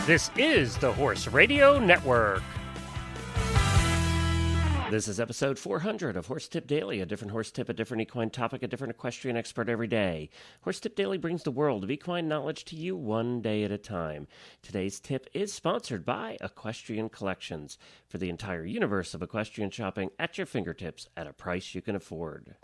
This is the Horse Radio Network. This is episode 400 of Horse Tip Daily, a different horse tip, a different equine topic, a different equestrian expert every day. Horse Tip Daily brings the world of equine knowledge to you one day at a time. Today's tip is sponsored by Equestrian Collections, for the entire universe of equestrian shopping at your fingertips at a price you can afford.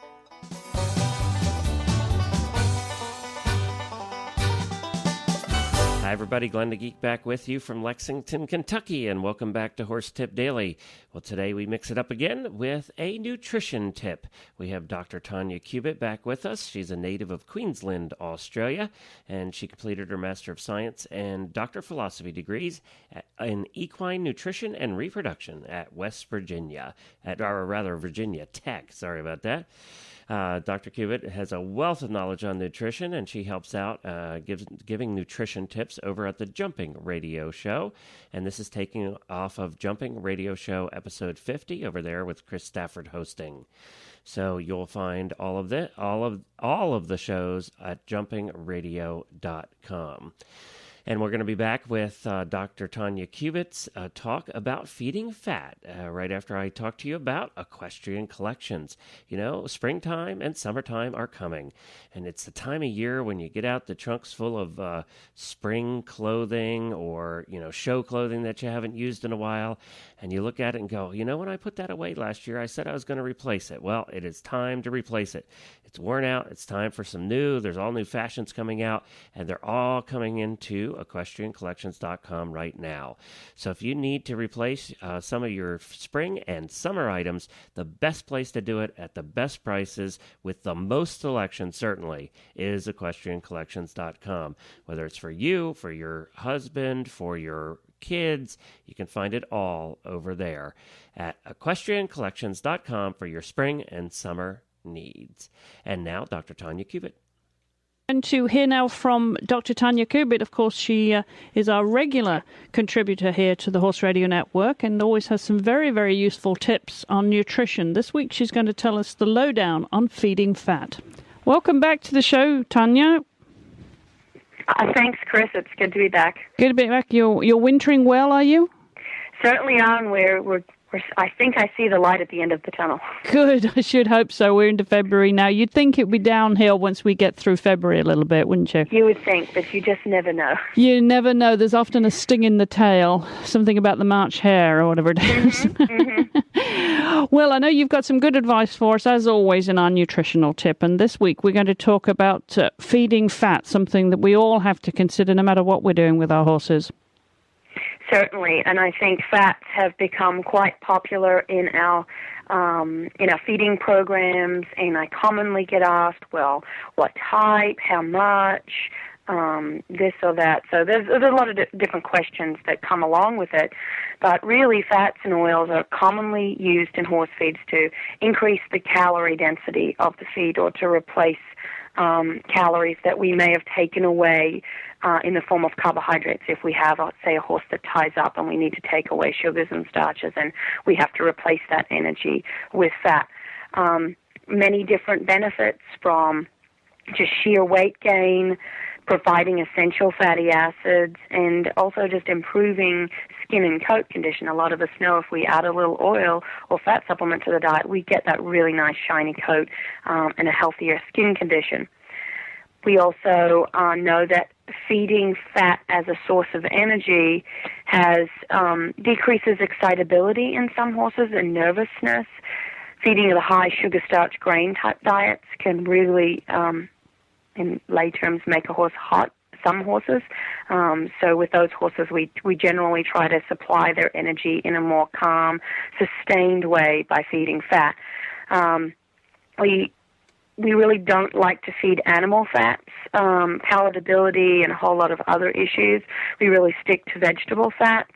Hi everybody, Glenn the Geek back with you from Lexington, Kentucky, and welcome back to Horse Tip Daily. Well, today we mix it up again with a nutrition tip. We have Dr. Tanya Cubitt back with us. She's a native of Queensland, Australia, and she completed her Master of Science and Doctor of Philosophy degrees in Equine Nutrition and Reproduction at Virginia Tech. Sorry about that. Dr. Cubitt has a wealth of knowledge on nutrition, and she helps out giving nutrition tips over at the Jumping Radio Show. And this is taking off of Jumping Radio Show episode 50 over there with Chris Stafford hosting. So you'll find all of the shows at jumpingradio.com. And we're going to be back with Dr. Tanya Cubitt's talk about feeding fat right after I talk to you about Equestrian Collections. You know, springtime and summertime are coming, and it's the time of year when you get out the trunks full of spring clothing or, you know, show clothing that you haven't used in a while, and you look at it and go, you know, when I put that away last year, I said I was going to replace it. Well, it is time to replace it. It's worn out. It's time for some new. There's all new fashions coming out, and they're all coming into equestriancollections.com right now. So if you need to replace some of your spring and summer items, the best place to do it at the best prices with the most selection certainly is equestriancollections.com. Whether it's for you, for your husband, for your kids, you can find it all over there at equestriancollections.com for your spring and summer needs. And now, Dr. Tanya Cubitt. And to hear now from Dr. Tanya Cubitt. Of course, she is our regular contributor here to the Horse Radio Network and always has some very, very useful tips on nutrition. This week, she's going to tell us the lowdown on feeding fat. Welcome back to the show, Tanya. Thanks, Chris. It's good to be back. Good to be back. You're wintering well, are you? Certainly on. I think I see the light at the end of the tunnel. Good. I should hope so. We're into February now. You'd think it would be downhill once we get through February a little bit, wouldn't you? You would think, but you just never know. You never know. There's often a sting in the tail, something about the March hare or whatever it is. Mm-hmm. Well, I know you've got some good advice for us, as always, in our nutritional tip. And this week we're going to talk about feeding fat, something that we all have to consider no matter what we're doing with our horses. Certainly, and I think fats have become quite popular in our feeding programs, and I commonly get asked, well, what type, how much, this or that. So there's a lot of different questions that come along with it, but really fats and oils are commonly used in horse feeds to increase the calorie density of the feed or to replace calories that we may have taken away in the form of carbohydrates. If we have, say, a horse that ties up and we need to take away sugars and starches, and we have to replace that energy with fat. Many different benefits, from just sheer weight gain, providing essential fatty acids, and also just improving skin and coat condition. A lot of us know if we add a little oil or fat supplement to the diet, we get that really nice shiny coat and a healthier skin condition. We also know that feeding fat as a source of energy decreases excitability in some horses and nervousness. Feeding the high sugar, starch, grain type diets can really, in lay terms, make a horse hot. Some horses. So with those horses, we generally try to supply their energy in a more calm, sustained way by feeding fat. We really don't like to feed animal fats, palatability, and a whole lot of other issues. We really stick to vegetable fats.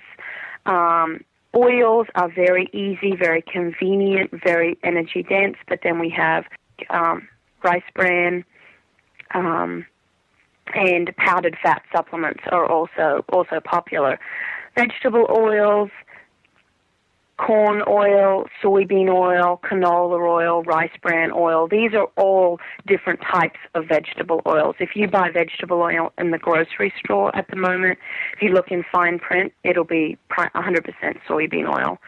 Oils are very easy, very convenient, very energy dense, but then we have rice bran, and powdered fat supplements are also popular. Vegetable oils corn oil, soybean oil, canola oil, rice bran oil. These are all different types of vegetable oils. If you buy vegetable oil in the grocery store at the moment, if you look in fine print, it'll be 100% soybean oil.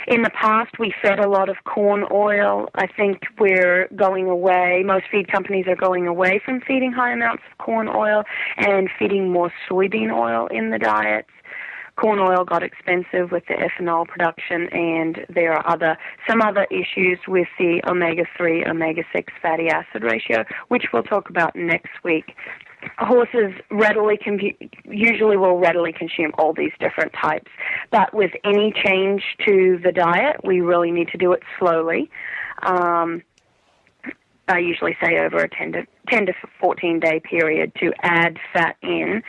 In the past, we fed a lot of corn oil. I think we're going away. Most feed companies are going away from feeding high amounts of corn oil and feeding more soybean oil in the diets. Corn oil got expensive with the ethanol production, and there are some other issues with the omega-3, omega-6 fatty acid ratio, which we'll talk about next week. Horses usually will readily consume all these different types, but with any change to the diet, we really need to do it slowly. I usually say over a 10 to 14-day period to add fat in.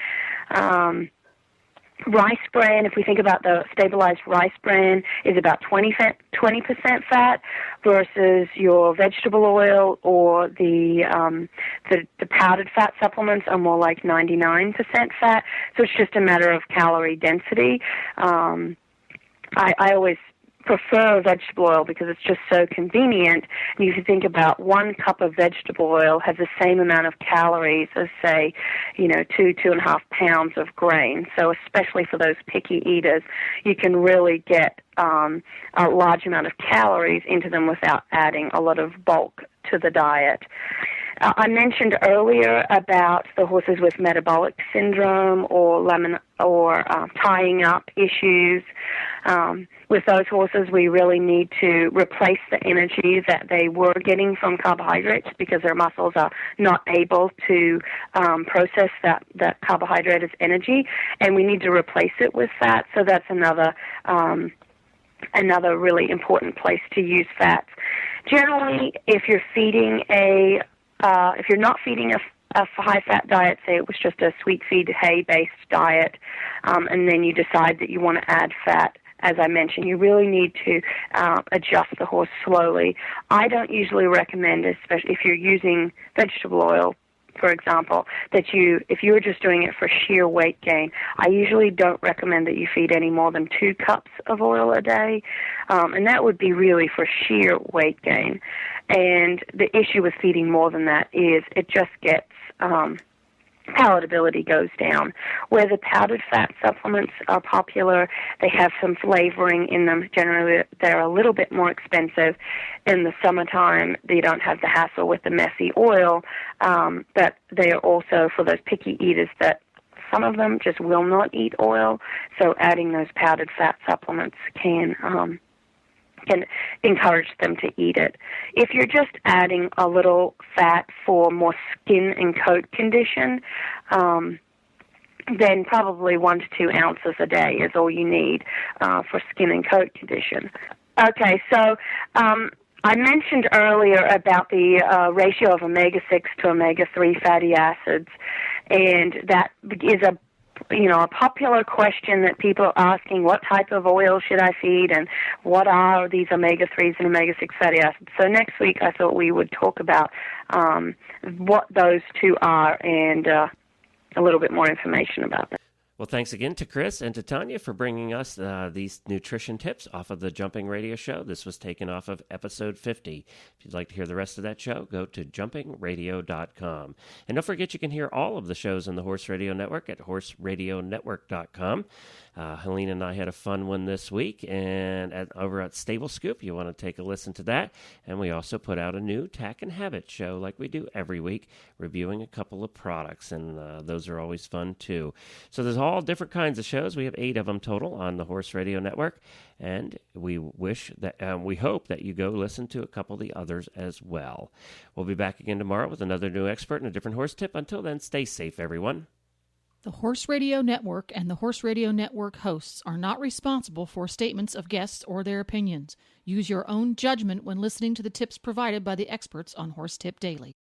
Rice bran, if we think about the stabilized rice bran, is about 20% fat versus your vegetable oil or the powdered fat supplements are more like 99% fat. So it's just a matter of calorie density. I always prefer vegetable oil because it's just so convenient. And you can think about 1 cup of vegetable oil has the same amount of calories as, say, 2.5 pounds of grain. So especially for those picky eaters, you can really get a large amount of calories into them without adding a lot of bulk to the diet. I mentioned earlier about the horses with metabolic syndrome or tying up issues. With those horses, we really need to replace the energy that they were getting from carbohydrates because their muscles are not able to process that carbohydrate as energy, and we need to replace it with fat. So that's another really important place to use fats. Generally, if you're not feeding a high-fat diet, say it was just a sweet feed hay-based diet, and then you decide that you want to add fat, as I mentioned, you really need to adjust the horse slowly. I don't usually recommend, especially if you're using vegetable oil, for example, that if you're just doing it for sheer weight gain, I usually don't recommend that you feed any more than 2 cups of oil a day, and that would be really for sheer weight gain. And the issue with feeding more than that is it just gets palatability goes down. Where the powdered fat supplements are popular, they have some flavoring in them. Generally, they're a little bit more expensive. In the summertime, they don't have the hassle with the messy oil, but they are also for those picky eaters that some of them just will not eat oil, so adding those powdered fat supplements can encourage them to eat it. If you're just adding a little fat for more skin and coat condition, then probably 1 to 2 ounces a day is all you need for skin and coat condition. Okay, so I mentioned earlier about the ratio of omega-6 to omega-3 fatty acids, and that is a popular question that people are asking, what type of oil should I feed and what are these omega-3s and omega-6 fatty acids? So next week I thought we would talk about what those two are and a little bit more information about them. Well, thanks again to Chris and to Tanya for bringing us these nutrition tips off of the Jumping Radio Show. This was taken off of episode 50. If you'd like to hear the rest of that show, go to jumpingradio.com. And don't forget you can hear all of the shows on the Horse Radio Network at horseradionetwork.com. Helene and I had a fun one this week, and over at Stable Scoop, you want to take a listen to that. And we also put out a new Tack and Habit show like we do every week, reviewing a couple of products, and those are always fun too. So there's all different kinds of shows. We have 8 of them total on the Horse Radio Network, and we hope that you go listen to a couple of the others as well. We'll be back again tomorrow with another new expert and a different horse tip. Until then, stay safe, everyone. The Horse Radio Network and the Horse Radio Network hosts are not responsible for statements of guests or their opinions. Use your own judgment when listening to the tips provided by the experts on Horse Tip Daily.